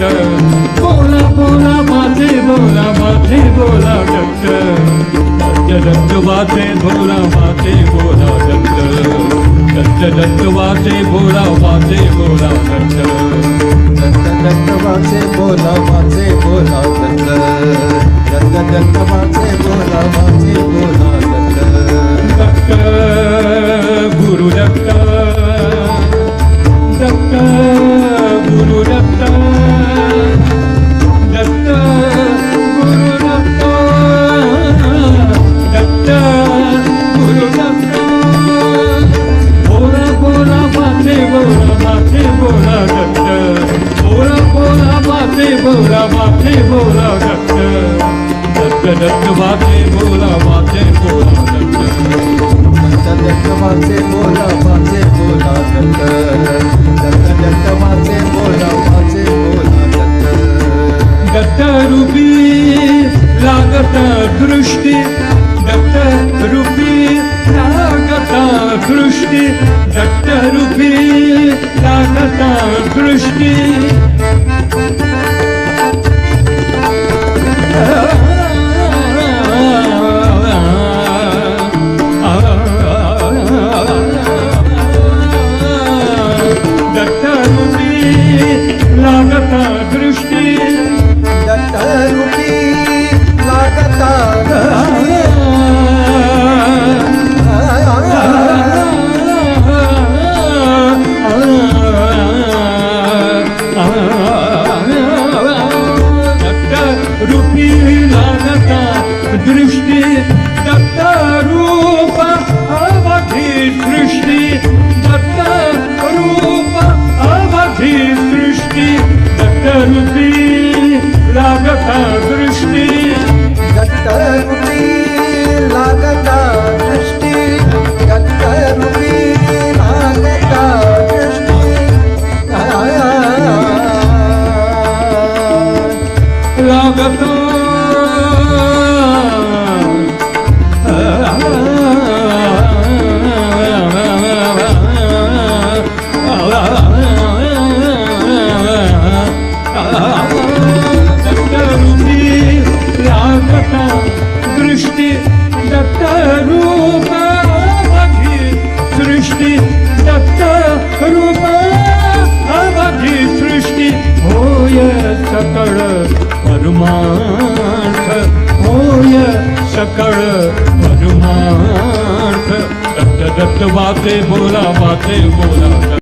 बोला बोला माझे बोला माझे बोला दत्त दत्त वाचे बोला माझे बोला दत्त दत्त दत्त वाचे बोला माझे बोला दत्त दत्त दत्त वाचे बोला माझे बोला दत्त दत्त दत्त वाचे बोला माझे बोला दत्त दत्त गुरु दत्त दत्त गुरु दत्त दत्त गुरु दत्त दत्त गुरु दत्त बोला बोला माझे बोला दत्त बोला बोला माझे बोला दत्त दत्त दत्त वाचे बोला माझे बोला दत्त दत्त दत्त वाचे बोला माझे बोला दत्त दत्त दत्त वाचे बोला माझे बोला दत्त दत्त रूपी लागता दृष्टी दत्त रूपी लागता दृष्टी दत्त रूपी लागता दृष्टी दत्त रूपी लागता दृष्टी दत्त रूपी लागता दत्त रूपी लागता दृष्टी दत्त रूप अवधी सृष्टी दत्त रूप अवधी सृष्टी दत्त रूपी लागता दृष्टी दत्त रूपी लागता दृष्टी दत्त रूपी लागता दृष्टी लागता दृष्टी दत्त रूप अवधी सृष्टी दत्त रूप अवधी सृष्टी होय सकळ परमार्थ होय सकळ परमार्थ दत्त दत्त वाचे बोला